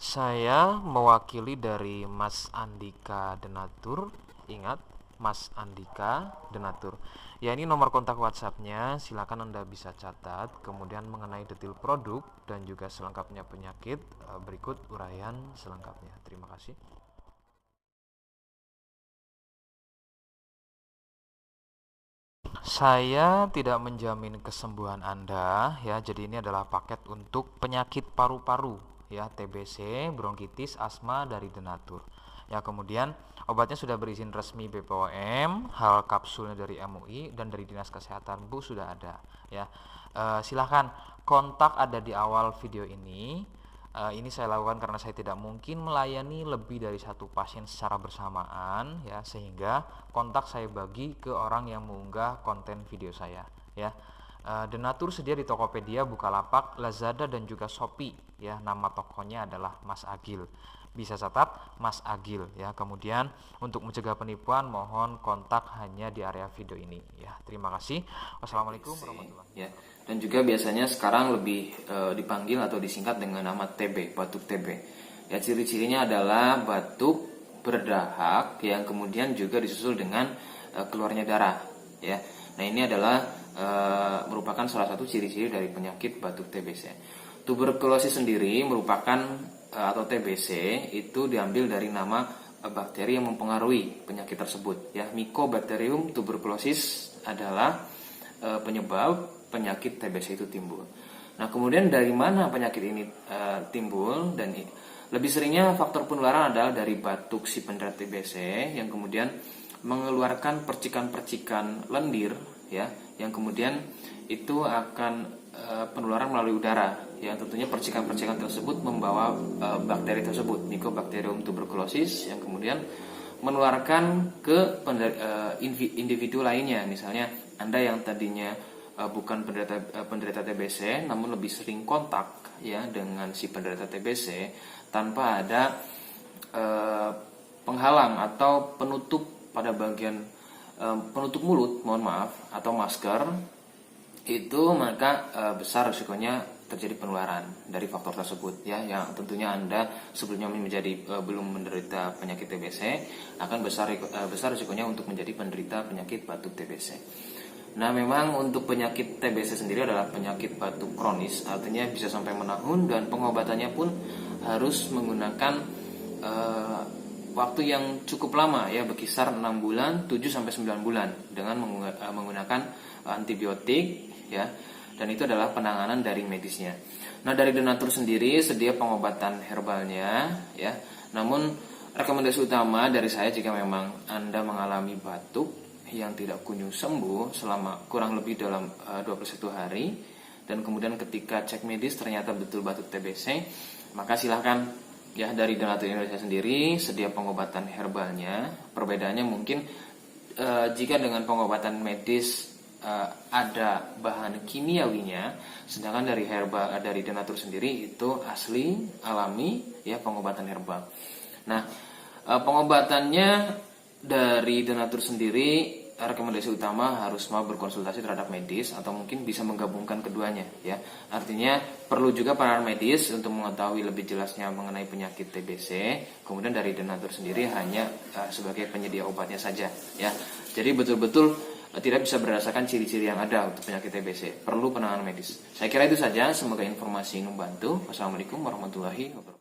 Saya mewakili dari Mas Andika Denatur. Ingat, Mas Andika Denatur. Ya, ini nomor kontak WhatsApp-nya. Silakan Anda bisa catat. Kemudian mengenai detail produk dan juga selengkapnya penyakit, berikut uraian selengkapnya. Terima kasih. Saya tidak menjamin kesembuhan Anda ya. Jadi ini adalah paket untuk penyakit paru-paru ya, TBC, bronkitis, asma dari Denatur. Ya, kemudian obatnya sudah berizin resmi BPOM, hal kapsulnya dari MUI dan dari Dinas Kesehatan Bu sudah ada ya. Silahkan kontak ada di awal video ini. Ini saya lakukan karena saya tidak mungkin melayani lebih dari satu pasien secara bersamaan ya, sehingga kontak saya bagi ke orang yang mengunggah konten video saya ya. Denatur sedia di Tokopedia, Bukalapak, Lazada dan juga Shopee ya. Nama tokonya adalah Mas Agil. Bisa catat Mas Agil ya. Kemudian untuk mencegah penipuan mohon kontak hanya di area video ini ya. Terima kasih. Wassalamualaikum warahmatullahi wabarakatuh. Ya. Dan juga biasanya sekarang lebih dipanggil atau disingkat dengan nama TB, batuk TB. Ya, ciri-cirinya adalah batuk berdahak yang kemudian juga disusul dengan keluarnya darah ya. Nah, ini adalah merupakan salah satu ciri-ciri dari penyakit batuk TBC. Tuberkulosis sendiri merupakan atau TBC itu diambil dari nama bakteri yang mempengaruhi penyakit tersebut ya. Mycobacterium tuberculosis adalah penyebab penyakit TBC itu timbul. Nah, kemudian dari mana penyakit ini timbul, dan lebih seringnya faktor penularan adalah dari batuk si penderita TBC yang kemudian mengeluarkan percikan-percikan lendir ya, yang kemudian itu akan penularan melalui udara ya. Tentunya percikan-percikan tersebut membawa bakteri tersebut, Mycobacterium tuberculosis, yang kemudian menularkan ke individu lainnya. Misalnya Anda yang tadinya bukan penderita TBC namun lebih sering kontak ya dengan si penderita TBC tanpa ada penghalang atau penutup pada bagian penutup mulut, mohon maaf, atau masker, itu maka besar risikonya terjadi penularan dari faktor tersebut ya. Yang tentunya Anda sebelumnya belum menderita penyakit TBC akan besar risikonya untuk menjadi penderita penyakit batuk TBC. Nah, memang untuk penyakit TBC sendiri adalah penyakit batuk kronis, artinya bisa sampai menahun dan pengobatannya pun harus menggunakan waktu yang cukup lama ya, berkisar 6 bulan, 7 sampai 9 bulan dengan menggunakan antibiotik ya. Dan itu adalah penanganan dari medisnya. Nah, dari Denatur sendiri sedia pengobatan herbalnya ya. Namun rekomendasi utama dari saya, jika memang Anda mengalami batuk yang tidak kunjung sembuh selama kurang lebih dalam 21 hari, dan kemudian ketika cek medis ternyata betul batuk TBC, maka silahkan ya, dari Denatur Indonesia sendiri sedia pengobatan herbalnya. Perbedaannya mungkin jika dengan pengobatan medis ada bahan kimiawinya, sedangkan dari Denatur sendiri itu asli, alami ya, pengobatan herbal. Nah, pengobatannya dari Denatur sendiri, rekomendasi utama harus mau berkonsultasi terhadap medis atau mungkin bisa menggabungkan keduanya ya. Artinya perlu juga penanganan medis untuk mengetahui lebih jelasnya mengenai penyakit TBC. Kemudian dari Denatur sendiri hanya sebagai penyedia obatnya saja ya. Jadi betul-betul tidak bisa berdasarkan ciri-ciri yang ada untuk penyakit TBC. Perlu penanganan medis. Saya kira itu saja. Semoga informasi ini membantu. Wassalamualaikum warahmatullahi wabarakatuh.